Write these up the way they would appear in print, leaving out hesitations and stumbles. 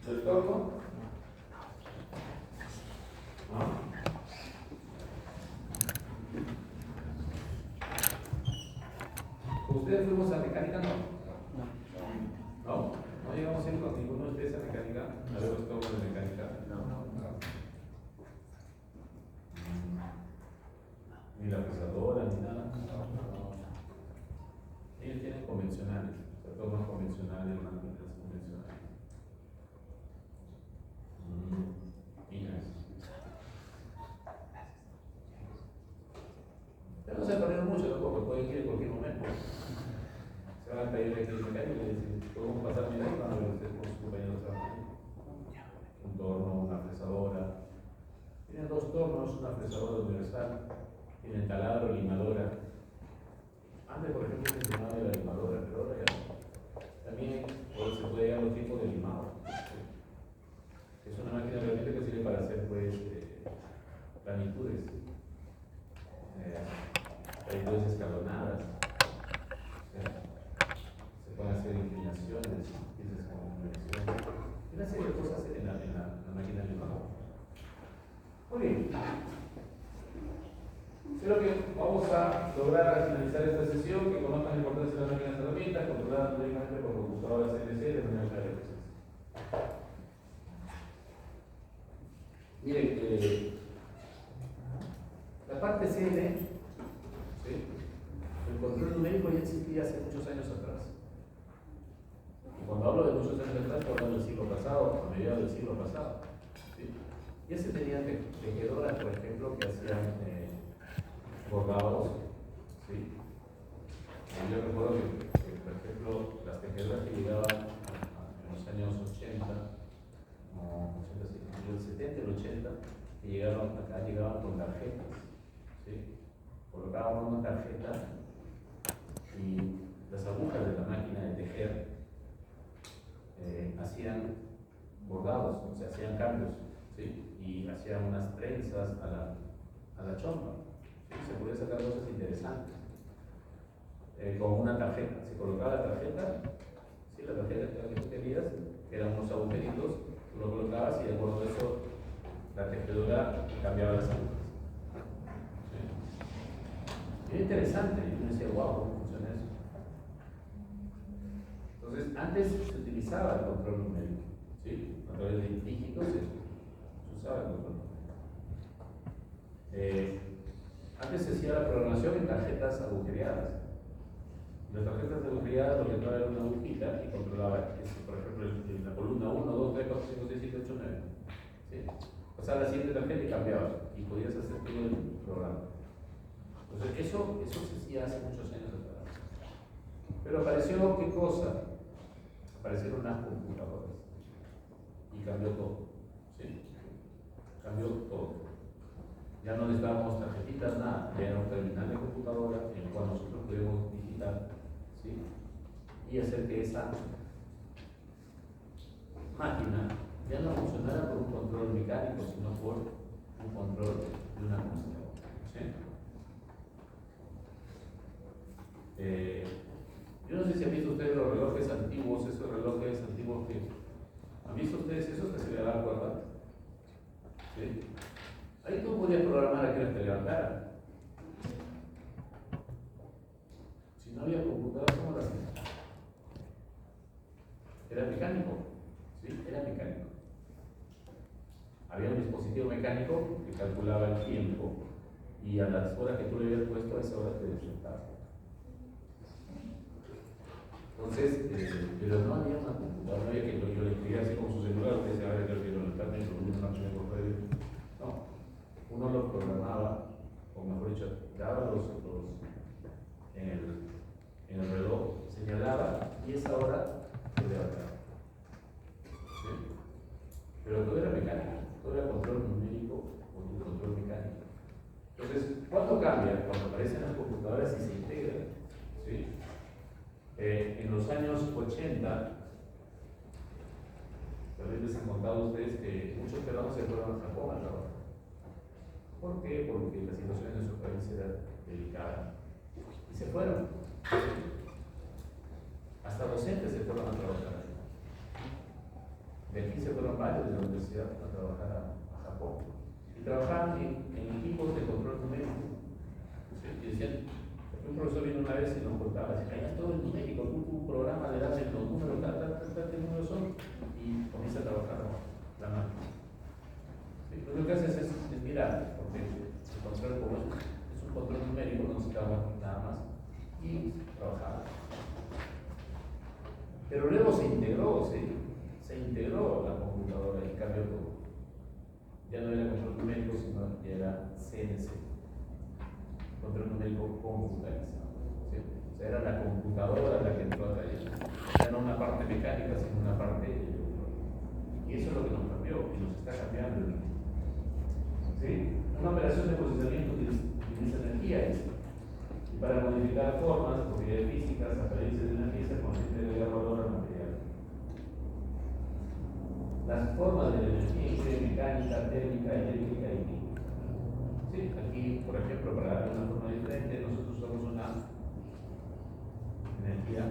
del torno. ¿No? ¿Ustedes fuimos a mecánica? No, no llegamos a ir con ninguno de ustedes a mecánica, a ver los tornos de mecánica. Ni la pesadora, ni nada. Ellos tienen convencionales, o sea, tornos convencionales, máquinas convencionales. Mira eso. Pero no se perdieron mucho tampoco, pueden ir en cualquier momento. Se van al taller de mecánica y le dicen, podemos pasar mi ahí, van a ver ustedes con sus compañeros trabajando. Un torno, una fresadora. Tienen dos tornos, una fresadora universal, tienen taladro, limadora. Antes, por ejemplo, se llamaba la limadora, pero ahora ya no. También se puede llegar a los tipos de limado. Es una máquina realmente que sirve para hacer pues, planitudes. Planitudes escalonadas. Se pueden hacer inclinaciones, piezas con inversiones. Una serie de cosas en la máquina limadora. Muy bien. Creo que vamos a lograr al finalizar esta sesión que conozcan la importancia de las máquinas herramientas controladas directamente por computadoras CNC de manera clara. Miren, la parte CN, ¿sí? El control numérico ya existía hace muchos años atrás. Y cuando hablo de muchos años atrás, estoy hablando del siglo pasado, a mediados del siglo pasado. ¿Sí? Ya se tenían tejedoras, por ejemplo, que hacían bordados. ¿Sí? Yo recuerdo que, por ejemplo, las tejedoras que llegaban en los años 80, en el 70 y el 80, que llegaron acá, llegaban con tarjetas. ¿Sí? Colocaban una tarjeta y las agujas de la máquina de tejer hacían bordados, o sea, hacían cambios. ¿Sí? Y hacían unas trenzas a la chompa. ¿Sí? Se podía sacar cosas interesantes. Con una tarjeta, se colocaba la tarjeta, ¿sí? La tarjeta que tú querías, eran unos agujeritos, tú lo colocabas y de acuerdo a eso la tejedora cambiaba las agujas. ¿Sí? Era interesante, y yo decía, wow, ¿cómo funciona eso? Entonces, antes se utilizaba el control numérico, ¿sí? A través de dígitos se usaba el control numérico. Antes se hacía la programación en tarjetas agujereadas. Las tarjetas agujereadas lo que entraba era una agujita y controlaba, por ejemplo, en la columna 1, 2, 3, 4, 5, 6, 7, 8, 9. ¿Sí? Pasaba la siguiente tarjeta y cambiabas y podías hacer todo el programa. Entonces, eso se hacía hace muchos años atrás. Pero apareció, ¿qué cosa? Aparecieron las computadoras y cambió todo. ¿Sí? Cambió todo. Ya no necesitábamos tarjetitas, nada, ya era un terminal de computadora en el cual nosotros podíamos digitar, ¿sí? Y hacer que esa máquina ya no funcionara por un control mecánico, sino por un control de una computadora. ¿Sí? Yo no sé si han visto ustedes los relojes antiguos, esos relojes antiguos que han visto ustedes esos que se le daban cuerda. ¿Sí? Ahí tú podías programar a que te levantaran. Si no había computadora, ¿cómo lo hacías? Era mecánico. ¿Sí? Era mecánico. Había un dispositivo mecánico que calculaba el tiempo y a las horas que tú le habías puesto, a esa hora te despertaba. Entonces, pero no había una computadora, no había que yo le escribía así como su celular, usted se va a ver que lo quiero levantarme, una máquina por radio. No. Uno lo programaba, o mejor dicho, daba en el reloj, señalaba y esa hora se levantaba. ¿Sí? Pero todo era mecánico, todo era control numérico o control mecánico. Entonces, ¿cuándo cambia? Cuando aparecen las computadoras y se integran. ¿Sí? En los años 80, tal vez les han contado a ustedes que muchos peruanos se fueron a Japón a trabajar. ¿Por qué? Porque la situación en su país era delicada. Y se fueron. Hasta docentes se fueron a trabajar. porque aquí se fueron varios de la universidad a trabajar a Japón. Y trabajaban en equipos de control numérico. ¿Sí? Y decían, un profesor vino una vez y nos contaba, decía, ahí todo el numérico, un programa le das en los números, qué números son, y comienza a trabajar la máquina. ¿Sí? Lo que haces es mirar, porque el control como es un control numérico, no necesitamos nada más, y trabajar. Pero luego se integró la computadora y cambió todo. Ya no era control numérico, sino ya era CNC, control numérico computarizado. ¿Sí? O sea, era la computadora la que entró a taller. Ya no una parte mecánica, sino una parte electrónica. Y eso es lo que nos cambió, y nos está cambiando. ¿Sí? Una operación de procesamiento utiliza energía. Y para modificar formas, propiedades físicas, apariencias de energía, se consiste en agregar valor al material. Las formas de la energía incluyen mecánica, térmica, eléctrica y química. ¿Sí? Aquí, por ejemplo, para darle una forma diferente, nosotros usamos una energía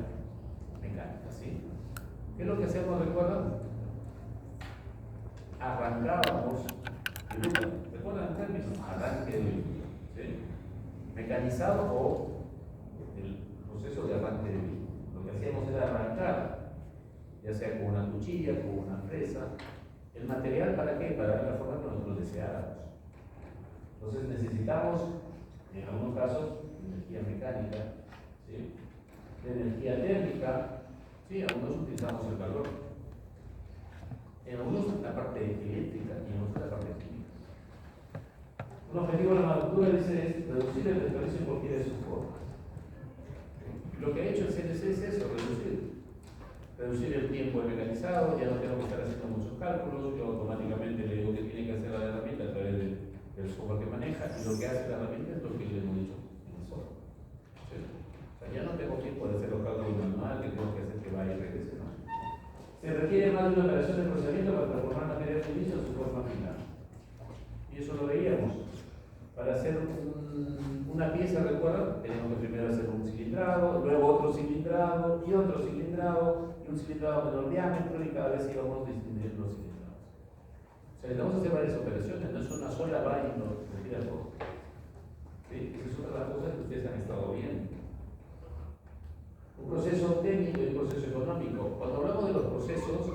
mecánica. ¿Sí? ¿Qué es lo que hacemos? ¿Recuerdan? Arrancábamos el hilo. ¿Recuerdan el término? Arranque de hilo. ¿Sí? Mecanizado o el proceso de arranque de hilo. Lo que hacíamos era arrancar, ya sea con una cuchilla, con una fresa, el material. ¿Para qué? Para dar la forma que nosotros deseáramos. Entonces necesitamos, en algunos casos, energía mecánica, ¿sí? De energía térmica, ¿sí? Algunos utilizamos el calor, en algunos la parte eléctrica y en otros la parte química. Un objetivo de la manufactura, dice, es reducir el desperdicio en cualquiera de sus formas. Lo que ha hecho el CNC es eso, reducir el tiempo de mecanizado. Ya no tengo que estar haciendo muchos cálculos, yo automáticamente le digo que tiene que hacer la herramienta a través del software que maneja, y lo que hace la herramienta es lo que le hemos dicho en el software. ¿Sí? O sea, ya no tengo tiempo de hacer los cálculos manual, que tengo que hacer que vaya y regrese, ¿no? Se requiere más de una operación de procesamiento para transformar materia de inicio en su forma final. Y eso lo veíamos. Para hacer una pieza, recuerdan, tenemos que primero hacer un cilindrado, luego otro cilindrado, y otro cilindrado, y un cilindrado menor diámetro, y cada vez íbamos distinguiendo los cilindrados. O sea, necesitamos hacer varias operaciones, no es una sola valla y nos retira todo. ¿Sí? Esa es otra de las cosas que ustedes han estado viendo. Un proceso técnico y un proceso económico. Cuando hablamos de los procesos,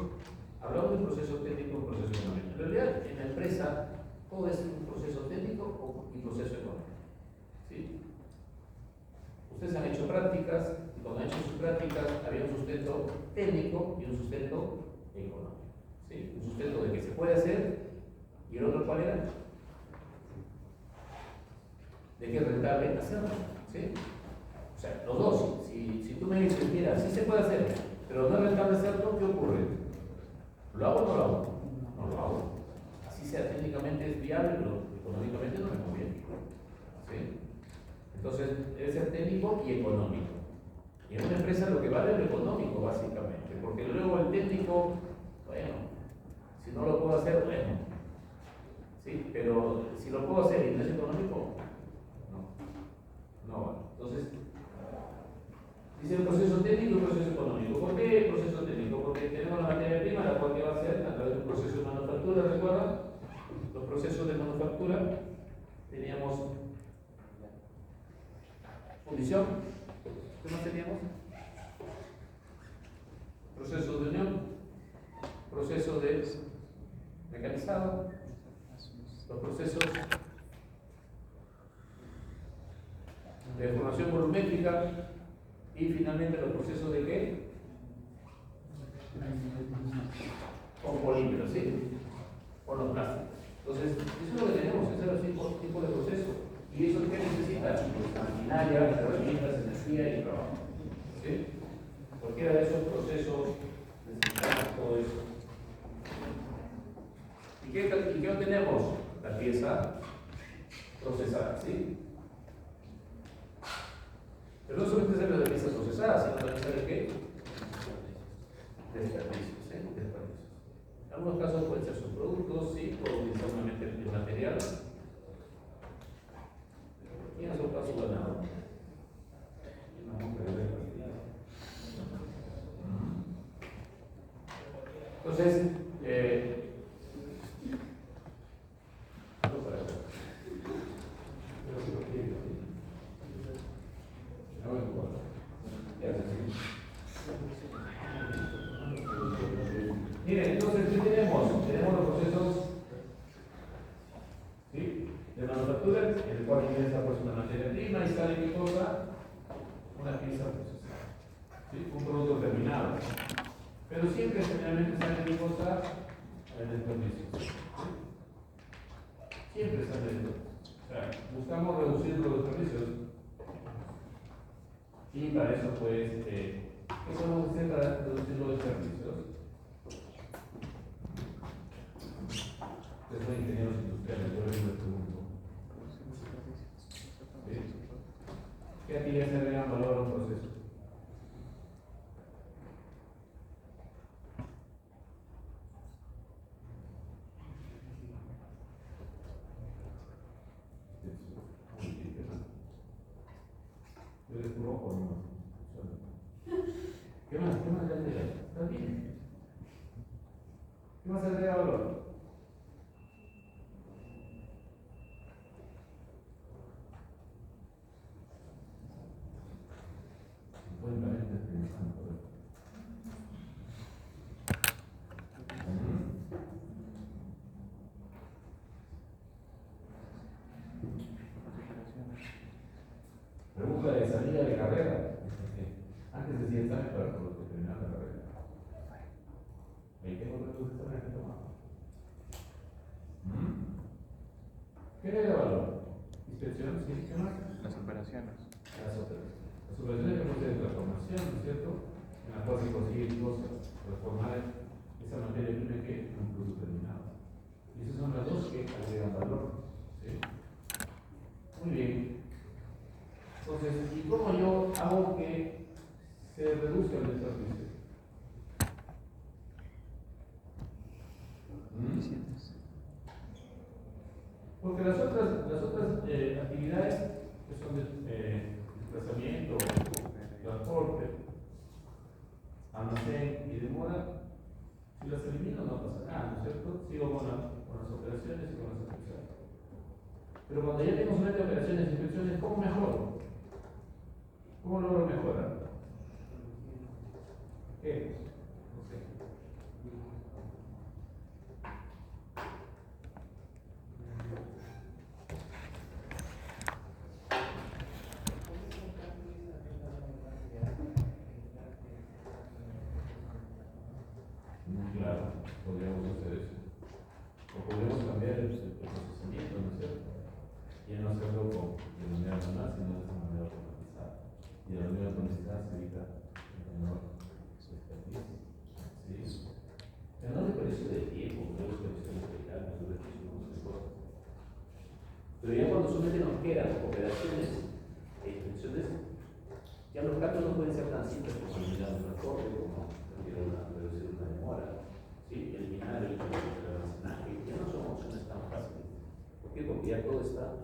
hablamos de un proceso técnico y un proceso económico. En realidad, en la empresa, todo es un proceso técnico y proceso económico. ¿Sí? Ustedes han hecho prácticas, y cuando han hecho sus prácticas, había un sustento técnico y un sustento económico. ¿Sí? Un sustento de que se puede hacer, y el otro, ¿cuál era? De que es rentable hacerlo. ¿Sí? O sea, los dos. Si tú me dices, mira, sí se puede hacer, pero no es rentable hacerlo, ¿qué ocurre? ¿Lo hago o no lo hago? No lo hago. Así sea técnicamente es viable, pero económicamente no me conviene. ¿Sí? Entonces, debe ser técnico y económico. Y en una empresa lo que vale es lo económico, básicamente, porque luego el técnico, bueno, si no lo puedo hacer, bueno, ¿sí? Pero si lo puedo hacer y no es económico, no vale. Entonces, dice un proceso técnico y un proceso económico. ¿Por qué el proceso técnico? Porque tenemos la materia prima, la cual que va a ser a través de un proceso de manufactura, ¿recuerdan? Los procesos de manufactura, teníamos fundición, ¿qué más teníamos? Proceso de unión, proceso de mecanizado, los procesos de formación volumétrica, y finalmente los procesos de ¿qué? Con polímeros, ¿sí? Con los plásticos. Entonces, eso es lo que tenemos, esos son los tipos de procesos. ¿Y eso qué necesita? Maquinaria, herramientas, energía y trabajo. ¿Sí? Cualquiera de esos procesos necesitamos todo eso. ¿Y qué obtenemos? La pieza procesada, ¿sí? Pero no solamente se habla de piezas procesadas, sino también sabe qué? Desperdicios, ¿sí? Desperdicios. En algunos casos pueden ser subproductos, sí, puedo utilizar solamente el material. Y en otros casos ganado. Entonces, Entonces, miren, entonces, ¿qué tenemos? Tenemos los procesos, ¿sí?, de manufactura, en el cual ingresa pues una materia prima y sale qué cosa, una pieza procesada, ¿sí?, un producto terminado. Pero siempre generalmente sale qué cosa, el desperdicio, ¿sí? Siempre sale el desperdicio. O sea, buscamos reducir los desperdicios y para eso pues, ¿qué podemos hacer para reducir los desperdicios? Ustedes son ingenieros industriales, yo les pregunto. ¿Sí? ¿Qué actividades se agregan valor a un proceso? Yo les rojo, no. ¿Qué más? ¿Qué más le agrega? ¿Está bien? ¿Qué más se agrega valor? Pregunta de salida de carrera. Antes decía examen para terminar la carrera. Ahí tengo otros exámenes que tomar. ¿Qué le da valor? Inspección, ¿sí? ¿Qué más? Las operaciones. Las operaciones. Las operaciones que proceden de transformación, ¿no es cierto? En la cual se consigue cosas, transformar esa materia prima que en un producto terminado. Y esas son las dos que agregan valor. ¿Sí? Muy bien. Entonces, ¿y cómo yo hago que se reduzca el desperdicio? Porque las otras actividades que son de desplazamiento, transporte, almacén y demora, si las elimino no pasa nada, ¿no es cierto? Sigo con las operaciones y con las inspecciones. Pero cuando ya tengo solamente operaciones y inspecciones, ¿cómo mejoro? ¿Cómo logro mejorar? ¿Qué? No sé. Claro, podríamos hacer eso. O podemos cambiar el procesamiento, ¿no es cierto? Y no hacerlo de manera manual, sino de manera automatizada. Y de manera automatizada se evita el menor desperdicio. ¿Sí? El menor desperdicio de tiempo, el menor desperdicio de material, el menor desperdicio de muchas cosas. Pero ya cuando solamente nos quedan operaciones e inspecciones, ya los cambios no pueden ser tan simples como eliminar un transporte, como reducir una demora, ¿sí? Eliminar el almacenaje. Ya no son opciones tan fáciles. ¿Por qué? Porque ya todo está.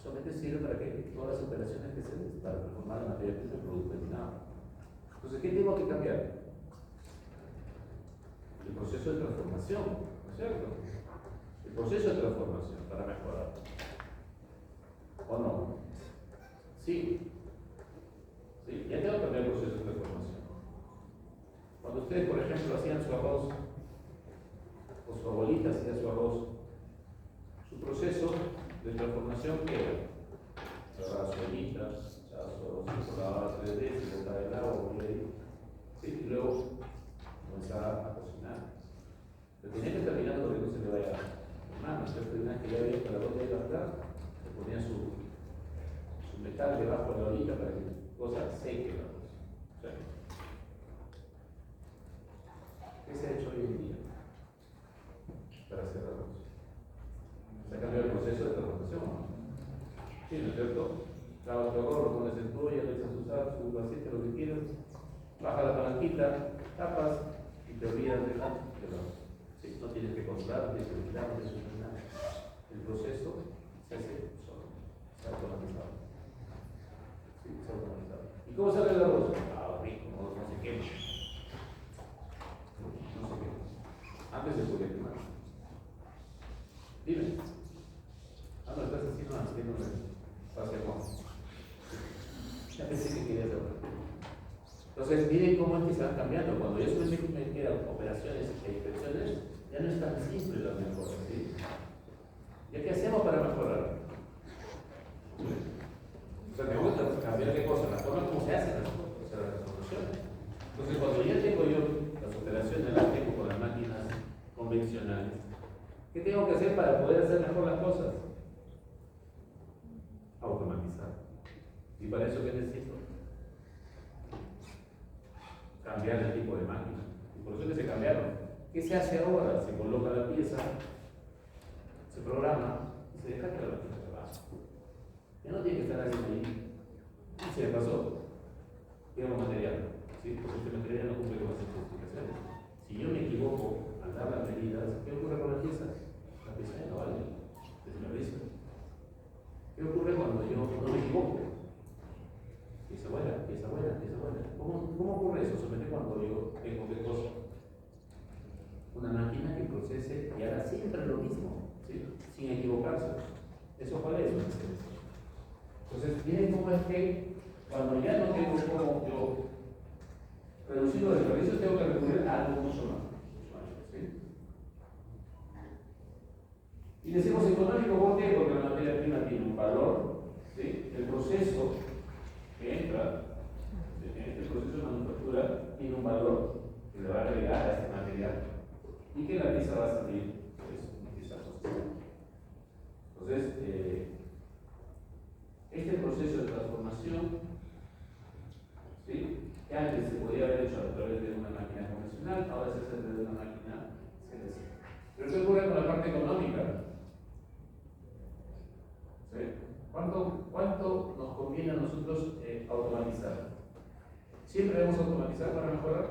Solamente sirve para que todas las operaciones que se den para transformar la materia prima en producto terminado. Entonces, ¿qué tengo que cambiar? El proceso de transformación, ¿no es cierto? El proceso de transformación para mejorar. ¿O no? Sí. Sí, ya tengo que cambiar el proceso de transformación. Cuando ustedes, por ejemplo, hacían su arroz, o su abuelita hacía su arroz, su proceso de transformación que era cerrar su ollita, echar su arroz, lavar 3 veces, botar el agua, sí, y luego comenzar a cocinar. Pero tenía que terminar porque no se le vaya a quemar, ¿no es cierto? Una vez que ya había para la olla de la se ponía su metal debajo de la ollita para que cosa seque la cosa. ¿Sí? ¿Qué se ha hecho hoy en día para hacer arroz? Se ha cambiado el proceso de transformación, ¿no? Sí, ¿no es cierto? Lavas tu arroz, lo pones en tu olla, le echas su sal, su aceite, lo que quieras, baja la palanquita, tapas y te olvidas de la. Sí, no tienes que comprar, no tienes que olvidar, no tienes que hacer nada. El proceso se hace solo, se ha automatizado. Sí, se ha automatizado. ¿Y cómo sale el arroz? Ah, rico, no se quema. No se quema. Antes se podía quemar. Dime. Ah, no, estás haciendo hacia abajo. Ya pensé que querías hablar. Entonces, miren cómo es que están cambiando. Cuando yo solamente me quedan operaciones e inspecciones, ya no es tan simple las mejoras, ¿sí? ¿Ya qué hacemos para mejorar? O sea, me gusta cambiar qué cosa, la forma como se hacen las cosas, o sea, las resoluciones. Entonces, cuando ya tengo yo las operaciones, las tengo con las máquinas convencionales, ¿qué tengo que hacer para poder hacer mejor las cosas? Automatizar. ¿Y para eso qué necesito? Cambiar el tipo de máquina. Y por eso que se cambiaron. ¿Qué se hace ahora? Se coloca la pieza, se programa y se deja que la máquina trabaje. Ya no tiene que estar alguien ahí. Y se le pasó, digamos, material. ¿Sí? Porque este material no cumple con las especificaciones. Si yo me equivoco al dar las medidas, ¿qué ocurre con la pieza? La pieza ya no vale. Desvaloriza. ¿Qué ocurre cuando yo no me equivoco? Pieza buena, pieza buena, pieza buena. ¿Cómo ocurre eso? Solamente cuando yo tengo qué cosa. Una máquina que procese y haga siempre lo mismo, ¿sí? Sin equivocarse. ¿Eso cuál es? Entonces, miren cómo es que cuando ya no tengo como yo reducir los desperdicios, tengo que recurrir a algo mucho más. ¿Sí? Y decimos económico, ¿por qué? Porque la materia prima tiene un valor, ¿sí? El proceso que entra en este proceso de manufactura tiene un valor que le va a agregar a este material y que la pieza va a salir, pues, una pieza costada. Entonces, este proceso de transformación, ¿sí? Que antes se podía haber hecho a través de una máquina convencional, ahora se hace a través de una máquina CNC. Pero ¿qué ocurre con la parte económica? ¿Sí? ¿Cuánto nos conviene a nosotros automatizar? ¿Siempre debemos automatizar para mejorar?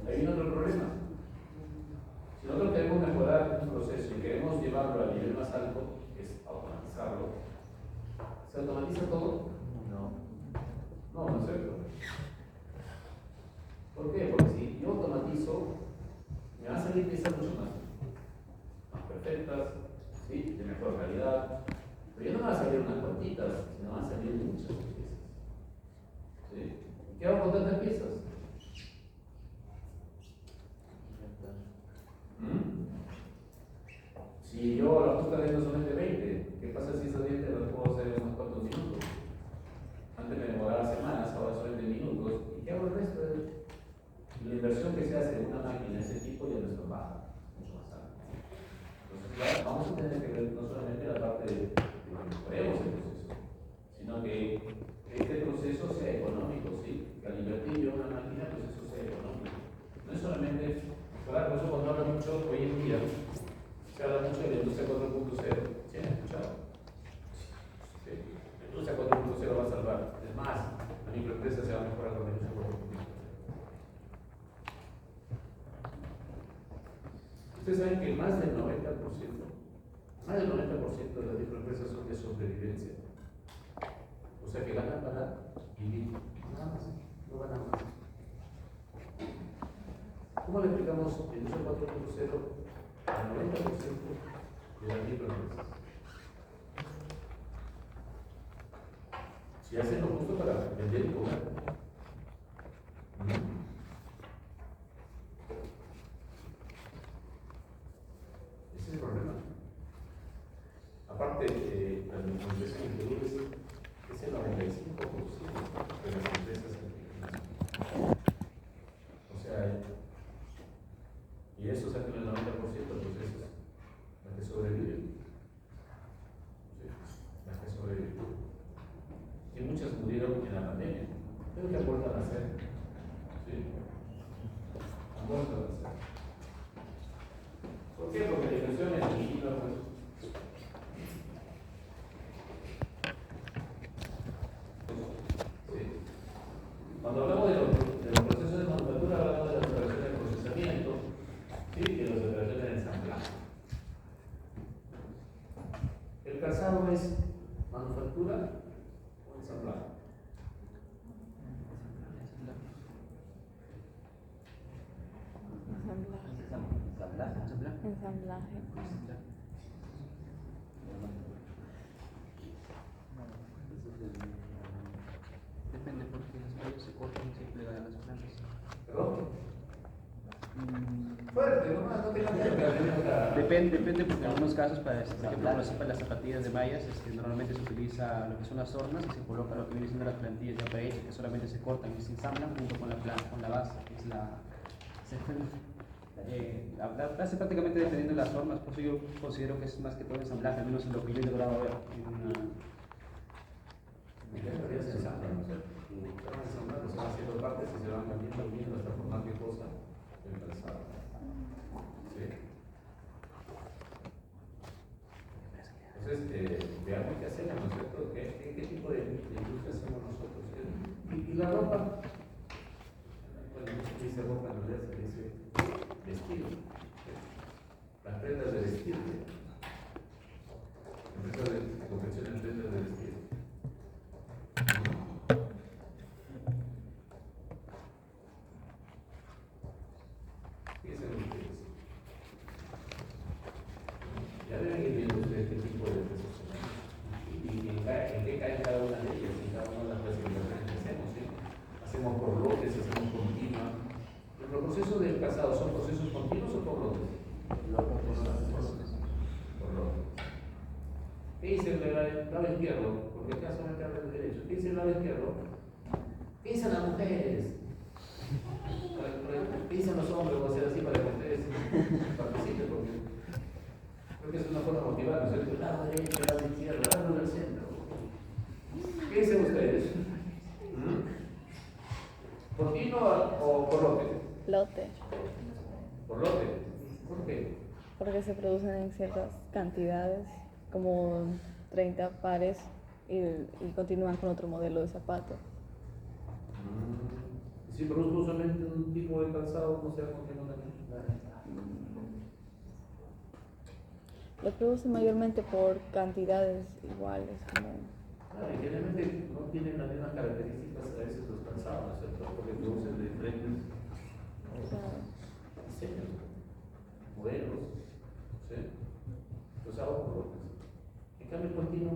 Ahí viene otro problema. Si nosotros queremos mejorar un proceso y queremos llevarlo al nivel más alto, que es automatizarlo, ¿se automatiza todo? No, no es cierto. ¿Por qué? Porque si yo automatizo, me van a salir piezas mucho más perfectas, ¿sí? De mejor calidad, pero ya no me van a salir unas cuantitas, sino van a salir muchas piezas. ¿Sí? ¿Qué hago con tantas piezas? Si yo la puedo hacer solamente 20, ¿qué pasa si esas 20 las puedo hacer en unos cuantos minutos? Antes me demoraba semanas, ahora solamente minutos. ¿Y qué hago el resto? La inversión que se hace en una máquina de ese tipo ya no es tan baja, mucho más alta. Entonces, claro, vamos a tener que ver no solamente la parte de que mejoremos el proceso, sino que este proceso sea económico, ¿sí? Que al invertir yo en una máquina, pues eso sea económico. No es solamente, claro, por eso cuando habla mucho hoy en día, se habla mucho de la industria 4.0. ¿Sí han escuchado? Sí. La industria 4.0 va a salvar. Es más, la microempresa se va a mejorar con la industria 4.0. Ustedes saben que más del 90% de las microempresas son de sobrevivencia. O sea que ganan para vivir. Nada más, no ganan más. ¿Cómo le explicamos la industria 4.0 al 90% de las microempresas? Si hacen lo justo para vender y comer. Ese es el problema. Aparte, la microempresa en Perú es el 95% de las empresas en. O sea, y eso saca el 90%, pues eso es la que sobrevive. Sí, la que sobrevive. Y muchas murieron en la pandemia. Pero que aportan a hacer. ¿Sí? Aportan a hacer. ¿Por qué? Porque la inversión es mínima, pues. Sí. Cuando hablamos de los procesos de manufactura, hablamos de las operaciones de procesamiento, ¿sí? Y de las operaciones de ensamblaje. ¿El calzado es manufactura o ensamblaje? ensamblaje. Depende porque las mallas se cortan y se plegan a las plantas. ¿Perdón? Fuerte, no tengo que Depende porque en algunos casos, por ejemplo, para las zapatillas de mallas, normalmente se utiliza lo que son las hormas y se coloca lo que viene siendo las plantillas ya prehechas que solamente se cortan y se ensamblan junto con la base, que es hace prácticamente dependiendo de las formas, por eso yo considero que es más que todo ensamblaje, al menos en lo que yo he logrado ver se ensamblan, ¿no es cierto? Se van ensamblando, se van haciendo partes y se van cambiando, uniendo hasta formar qué cosa el calzado. ¿Sí? Entonces, veamos qué hacemos, ¿no es cierto? ¿Qué tipo de industria hacemos nosotros? Y la ropa, bueno, no se dice ropa, en realidad se dice vestido. Las prendas de vestir. Empresas de confección de prendas de vestir. Fíjense ustedes. Ya deben ir viendo ustedes qué tipo de empresas son. Y en qué cae cada una de ellas, en cada una de las clasificaciones que hacemos. ¿Sí? Hacemos por lotes, hacemos continua. Los procesos del calzado son procesos continuos o por lotes. Por lotes. ¿Qué dice el lado izquierdo? Porque acá solamente habla del derecho. ¿Qué dice el lado izquierdo? ¿Qué dicen las mujeres? ¿Qué dicen los hombres? Voy a hacer así para que ustedes participen, porque creo que es una forma de motivar, ¿no es cierto? El lado derecho, el lado izquierdo, el lado del centro. ¿Qué dicen ustedes? ¿Continua o por lote? Lote. ¿Por lote? ¿Por qué? Porque se producen en ciertas cantidades, como 30 pares, y continúan con otro modelo de zapato. ¿Y si produzco solamente un tipo de calzado, no se va a continuar también? Lo producen mayormente por cantidades iguales, como... Claro, y generalmente no tienen las mismas características a veces los calzados, ¿no es cierto? Porque producen de diferentes diseños, modelos, ¿sí? Los hago por lotes. En cambio, el continuo,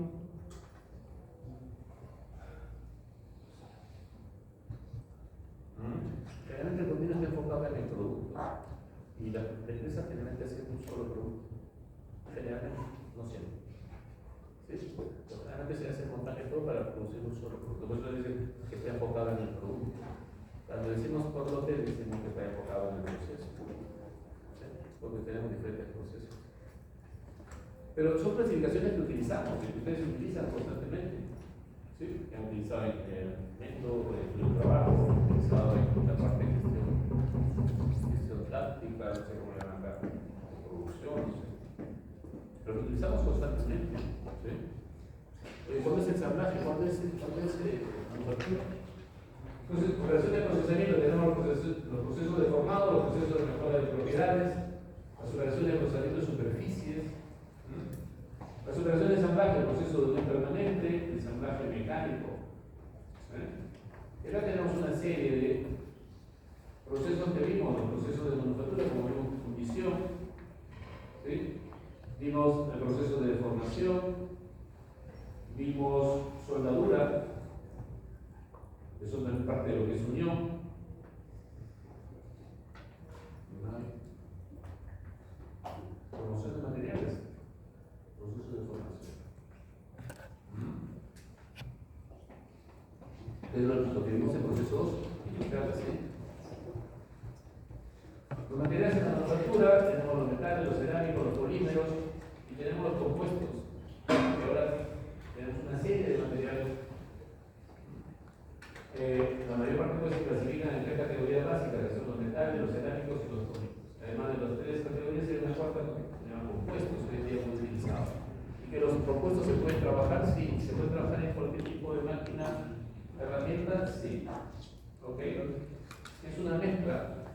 generalmente el continuo está enfocado en el producto. Y la empresa generalmente hace un solo producto. Generalmente, no siempre. ¿Sí? Generalmente se hace montaje todo para producir un solo producto. Por eso dicen que está enfocado en el producto. Cuando decimos por lote, decimos que está enfocado en el proceso. ¿Sí? Porque tenemos diferentes procesos. Pero son clasificaciones que utilizamos, que ustedes utilizan constantemente. ¿Sí? Que han utilizado en el método, en el trabajo, han utilizado en la parte de gestión táctica, no sé cómo le llaman acá, de producción, no sé. Pero lo utilizamos constantemente. ¿Sí? ¿Cuándo es ensamblaje? ¿Cuándo es manufactura? Entonces, operación de procesamiento, tenemos los procesos de formado, los procesos de mejora de propiedades, las operaciones de procesamiento de superficies, las operaciones de ensamblaje, el proceso de unión permanente, el ensamblaje mecánico. Y acá tenemos una serie de procesos que vimos, los procesos de manufactura, como vimos fundición, ¿sí? Vimos el proceso de deformación, vimos soldadura, eso no es parte de lo que es unión. Promoción de materiales, proceso de formación. Es lo que vimos en procesos industriales, ¿sí? Los materiales en la manufactura, tenemos los metales, los cerámicos, los polímeros y tenemos los compuestos. Y ahora tenemos una serie de materiales. La mayor parte pues, se clasifican en tres categorías básicas, que son los metales, los cerámicos y los polímeros. Además de las tres categorías, hay una cuarta que se llama compuestos, hoy en día muy utilizados. Y que los compuestos se pueden trabajar, sí, se pueden trabajar en cualquier tipo de máquina, herramienta, sí. ¿Ok? Es una mezcla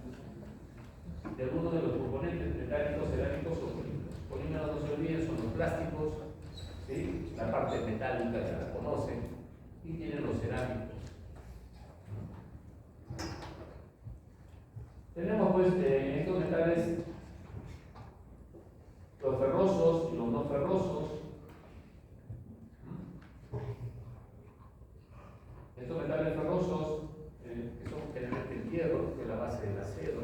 de algunos de los componentes metálicos, cerámicos o polímeros. Polímeros, no se olviden, son los plásticos, ¿sí? La parte metálica ya la conocen, y tienen los cerámicos. Tenemos pues en estos metales ferrosos. Estos metales ferrosos, que son generalmente el hierro, que es la base del acero,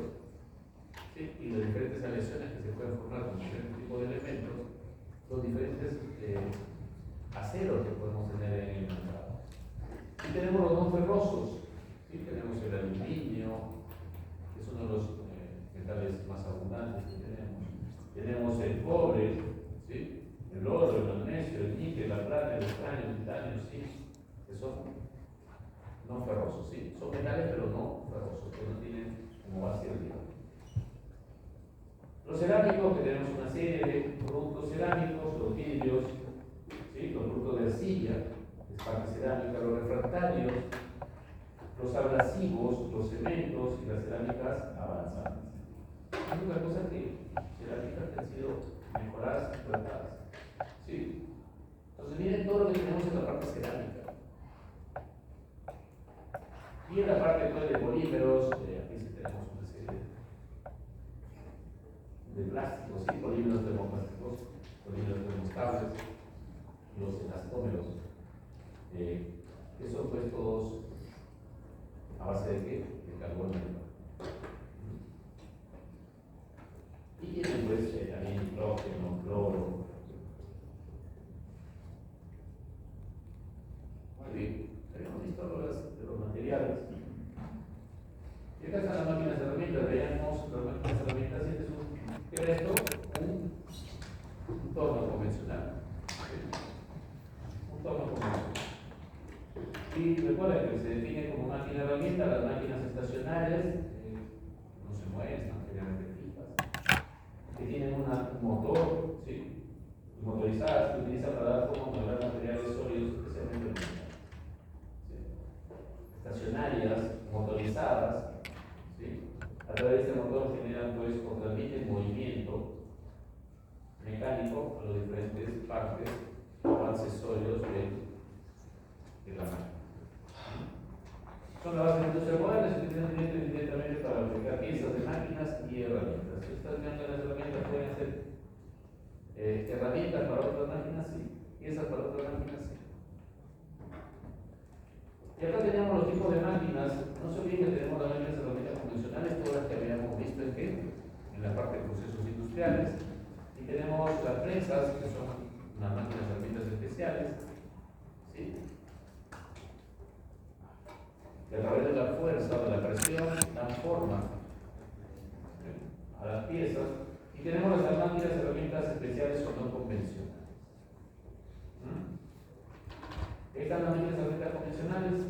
¿sí? Y las diferentes aleaciones que se pueden formar con diferentes tipos de elementos, los diferentes aceros que podemos tener en el mercado. Y tenemos los no ferrosos, ¿sí? Tenemos el aluminio, que es uno de los metales más abundantes que tenemos. Tenemos el cobre, ¿sí? El oro, el magnesio, el níquel, la plata, el estaño, el titanio, ¿sí? Que son no ferrosos, ¿sí? Son metales pero no ferrosos, que no tienen como base el hierro. Los cerámicos, que tenemos una serie de productos cerámicos, los vidrios, ¿sí? Los productos de arcilla, es parte cerámica, los refractarios, los abrasivos, los cementos y las cerámicas avanzadas. Hay una cosa que cerámicas que han sido mejoradas y tratadas, ¿sí? Entonces miren todo lo que tenemos en la parte cerámica. Y en la parte pues, de polímeros, aquí sí tenemos una serie de plásticos, ¿sí? Polímeros termoplásticos, polímeros termoestables, los elastómeros, que son pues todos a base de qué? De carbono. Y tienen pues también nitrógeno, cloro. Muy bien, tenemos visto de los materiales. Y acá están las máquinas de herramientas, veamos las máquinas de herramientas, y este es ¿qué era esto? Un torno convencional. Un torno convencional. Y recuerden que se define como máquina de herramienta las máquinas estacionarias, no se mueven, están generalmente fijas, que tienen un motor, ¿sí? Motorizadas que utilizan para dar forma a modelar materiales sólidos, especialmente metálicos. Estacionarias, motorizadas, ¿sí? A través de este motor generan pues o transmiten movimiento mecánico a las diferentes partes o accesorios de la máquina. Son la base de la industria moderna y se utilizan directamente para fabricar piezas de máquinas y herramientas. Estas máquinas y herramientas pueden ser herramientas para otras máquinas, sí, piezas para otras máquinas, sí. Y acá tenemos los tipos de máquinas. No se olviden que tenemos las máquinas y herramientas convencionales, todas las que habíamos visto en la parte de procesos industriales. Y tenemos las prensas, que son unas máquinas y herramientas especiales, ¿sí? Que a través de la fuerza o de la presión dan forma a las piezas. Y tenemos las máquinas y herramientas especiales o no convencionales. Estas máquinas y herramientas convencionales,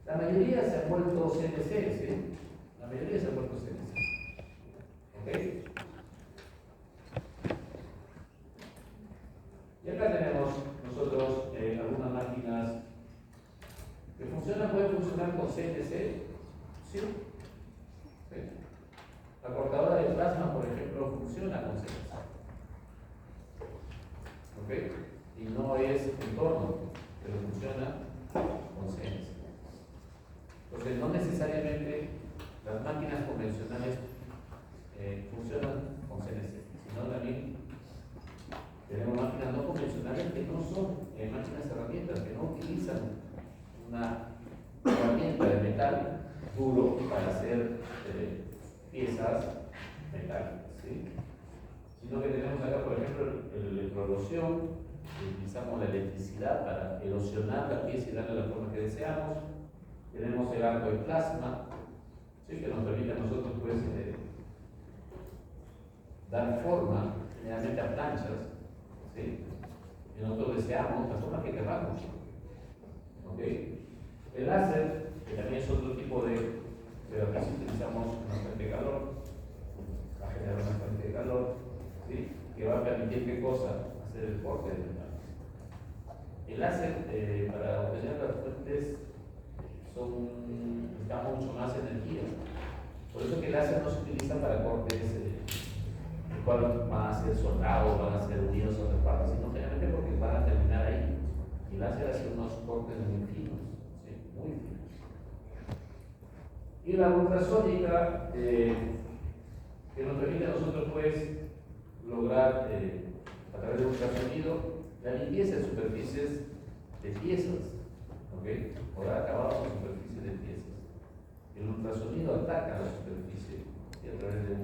la mayoría se han vuelto CNC, ¿sí? La mayoría se han vuelto CNC. ¿Ok? Y acá tenemos nosotros algunas máquinas que funcionan, pueden funcionar con CNC, ¿sí? ¿Sí? La cortadora de plasma, por ejemplo, funciona con CNC. ¿Ok? Y no es un torno, pero funciona con CNC. Entonces, no necesariamente las máquinas convencionales funcionan con CNC, sino también tenemos máquinas no convencionales que no son máquinas herramientas, que no utilizan una herramienta de metal duro para hacer piezas metálicas, ¿sí? Sino que tenemos acá, por ejemplo, la electroerosión, utilizamos la electricidad para erosionar la pieza y darle la forma que deseamos. Tenemos el arco de plasma, ¿sí? Que nos permite a nosotros pues, dar forma generalmente a planchas, ¿sí? Que nosotros deseamos, la forma que queramos. ¿Okay? El láser, que también es otro tipo pero aquí sí utilizamos una fuente de calor, va a generar una fuente de calor, ¿sí? Que va a permitir qué cosa, hacer el corte de metal. El láser, para obtener las fuentes, necesita mucho más energía. Por eso que el láser no se utiliza para cortes, el cual van a ser soldados, van a ser unidos a otras partes, sino generalmente porque van a terminar ahí. Y el láser hace unos cortes muy finos, ¿sí? Muy finos. Y la ultrasónica, que nos permite a nosotros pues lograr a través de ultrasonido, la limpieza de superficies de piezas, ¿ok? O dar acabados en superficies de piezas. El ultrasonido ataca la superficie y a través de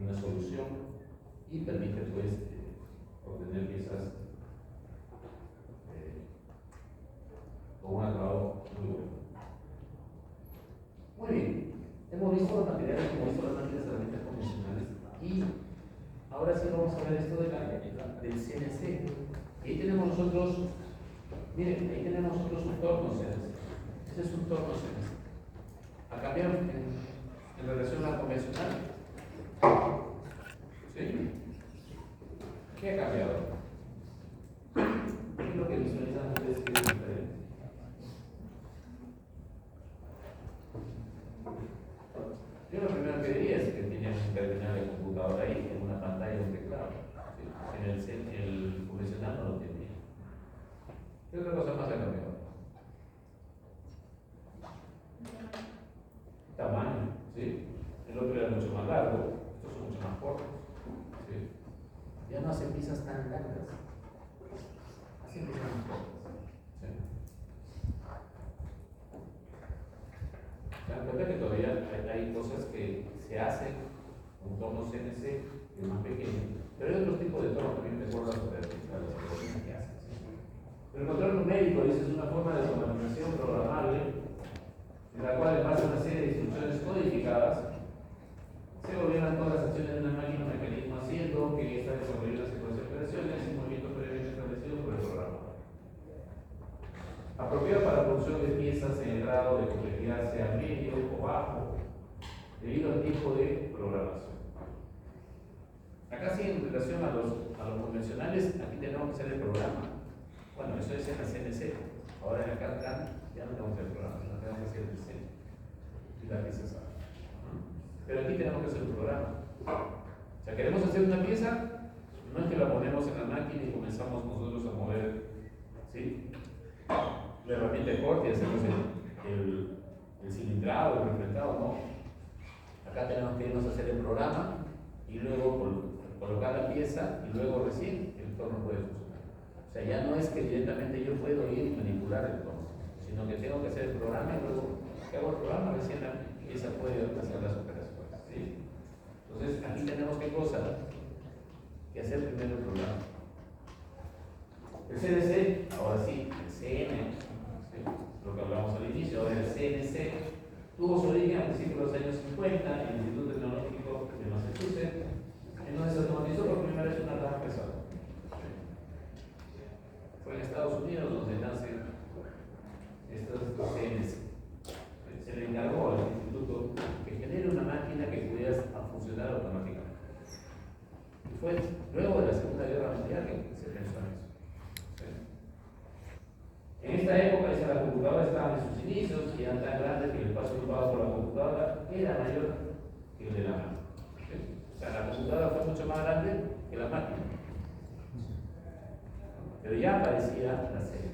una solución y permite pues obtener piezas con un acabado muy bueno. Muy bien, hemos visto los materiales, hemos visto las máquinas de herramientas convencionales y ahora sí vamos a ver esto del CNC. Y ahí tenemos nosotros, miren, ahí tenemos nosotros un torno CNC. Ese es un torno CNC. ¿Ha cambiado en relación a la convencional? ¿Sí? ¿Qué ha cambiado? ¿Qué es lo que visualizan ustedes que es diferente? Yo lo primero que diría es que tiene un terminal de computadora ahí, en una pantalla y un teclado. ¿Sí? En el convencional no lo tenía. ¿Qué otra cosa más ha cambiado? Tamaño, ¿sí? El otro era mucho más largo, estos son mucho más cortos. ¿Sí? Ya no hacen piezas tan largas, hacen piezas más cortas. ¿Sí? Se dan cuenta que todavía hay cosas que se hacen con tornos CNC que es más pequeño, pero hay otros tipos de tornos también de formas de las que hacen. ¿Sí? El control numérico, dice, es una forma de automatización programable en la cual, en base a una serie de instrucciones codificadas, se gobiernan todas las acciones de una máquina o mecanismo haciendo que esta desarrolle una secuencia de operaciones y movimientos previamente establecidos por el programa. Apropiado para la producción de piezas en el grado de complejidad sea medio o bajo, debido al tipo de programación. Acá sí, en relación a los convencionales, aquí tenemos que hacer el programa. Bueno, eso es en la CNC. Ahora en la CAD-CAM ya no tenemos que hacer el programa, no tenemos que hacer el diseño. Y la pieza sabe. Pero aquí tenemos que hacer un programa. O sea, queremos hacer una pieza, no es que la ponemos en la máquina y comenzamos nosotros a mover, ¿sí? La herramienta de corte y hacemos el cilindrado, el reflectado, no. Acá tenemos que irnos a hacer el programa y luego colocar la pieza y luego recién el torno puede funcionar. O sea, ya no es que directamente yo puedo ir y manipular el torno, sino que tengo que hacer el programa y luego que hago el programa recién la pieza puede hacer las operaciones. ¿Sí? Entonces, aquí tenemos qué cosa que hacer primero el programa. El CNC, ahora sí, el CN, ¿sí? Lo que hablamos al inicio, ahora el CNC tuvo su origen a principios de los años 50 en el Instituto Tecnológico de Massachusetts, en donde se automatizó por primera vez una rama pesada. Fue en Estados Unidos donde nacen estos CNC. Se le encargó al instituto que genere una máquina que pudiera funcionar automáticamente. Y fue luego de la Segunda Guerra Mundial que se pensó en eso. ¿Sí? En esta época, las computadoras estaban en sus inicios y eran tan grandes que el espacio ocupado por la computadora era mayor que el de la máquina. ¿Sí? O sea, la computadora fue mucho más grande que la máquina. Pero ya aparecía la serie.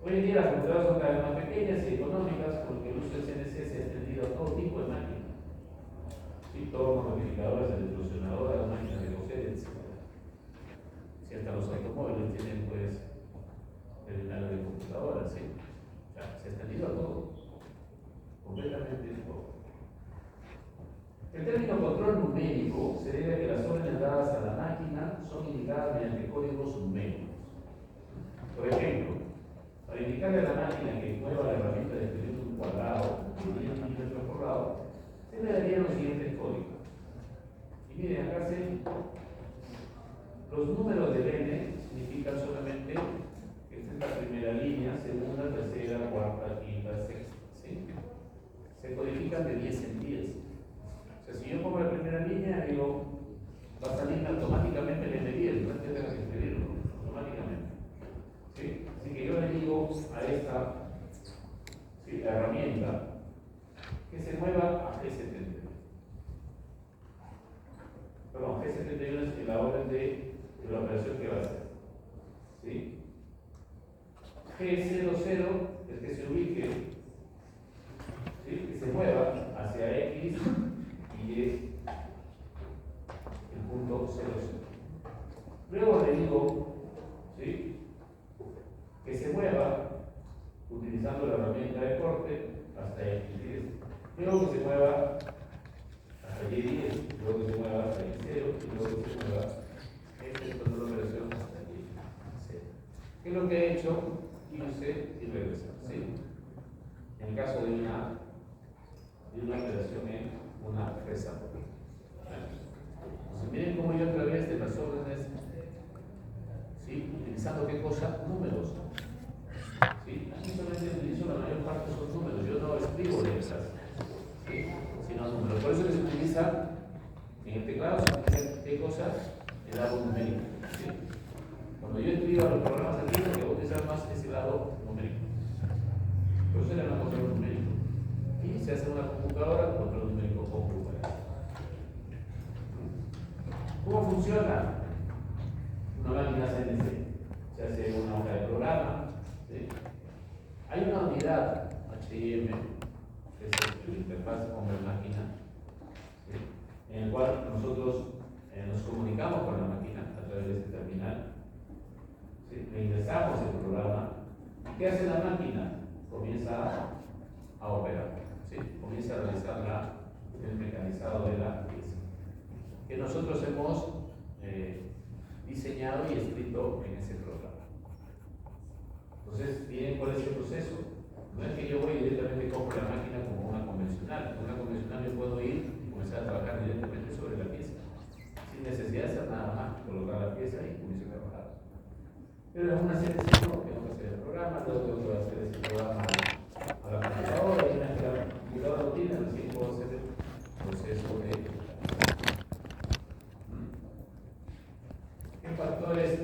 Hoy en día las computadoras son cada vez más pequeñas y económicas porque el uso del CNC se ha extendido a todo tipo de máquinas. ¿Sí? Tornos, modificadores, electrocionadoras, máquinas de coser, etc. Si hasta los automóviles tienen pues terminales de computadoras, ¿sí? O sea, se ha extendido a todo. Completamente todo. El término control numérico se debe a que las órdenes dadas a la máquina son indicadas mediante códigos numéricos. Por ejemplo, para indicarle a la máquina que mueva la herramienta de escribir un cuadrado y un milímetro por lado, se le darían los siguientes códigos. Y miren, acá los números de N significan solamente que esta es la primera línea, segunda, tercera, cuarta, quinta, sexta. ¿Sí? Se codifican de 10 en 10. O sea, si yo pongo la primera línea, digo, va a salir automáticamente el N10, no es que tenga que escribirlo, automáticamente. ¿Sí? Así que yo le digo a esta herramienta que se mueva a G71. Perdón, G71 es la orden de la operación que va a hacer. ¿Sí? G00 es que se ubique, ¿sí? Que se mueva hacia X, Y que se mueva utilizando la herramienta de corte hasta Y10. Luego que se mueva hasta Y10, luego que se mueva hasta Y0, y luego que se mueva con la operación hasta Y0. ¿Qué es lo que he hecho? Irse y regresar. ¿Sí? En el caso de una operación en una reza. Entonces, miren cómo yo a través de las órdenes, ¿sí? Utilizando qué cosa? Números. ¿Sí? Aquí solamente utilizo la mayor parte son números, yo no escribo letras, ¿sí? Sino números. Por eso que se utiliza en el teclado, se utiliza qué cosa? El lado numérico. ¿Sí? Cuando yo escribo los programas aquí, lo que voy a utilizar más es el lado numérico. Por eso le llama control numérico. Y se hace una computadora, control numérico computadora. ¿Cómo funciona una máquina CNC? Se hace una hoja de programa. ¿Sí? Hay una unidad HIM, que es la interfaz hombre-máquina, ¿sí? En el cual nosotros nos comunicamos con la máquina a través de este terminal. ¿Sí? Le ingresamos el programa. ¿Y qué hace la máquina? Comienza a operar. ¿Sí? Comienza a realizar el mecanizado de la pieza que nosotros hemos diseñado y escrito en ese programa. Entonces, miren cuál es el proceso. No es que yo voy directamente y compro la máquina como una convencional. Una convencional yo puedo ir y comenzar a trabajar directamente sobre la pieza, sin necesidad de hacer nada más, colocar la pieza y comienzo a trabajar. Pero en una serie tengo que hacer el programa, luego tengo que hacer ese programa a la computadora, y una vez que la computadora lo tiene, recién puedo hacer el proceso de. ¿Qué factores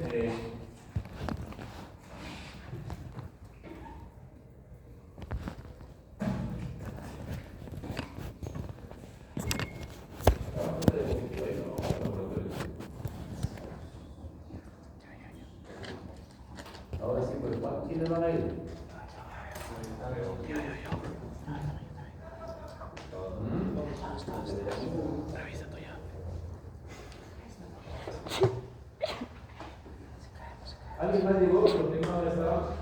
ahora sí, pues, ¿quiénes van a ir? Revisando ya. ¿Alguien más llegó? ¿Por qué no estaba?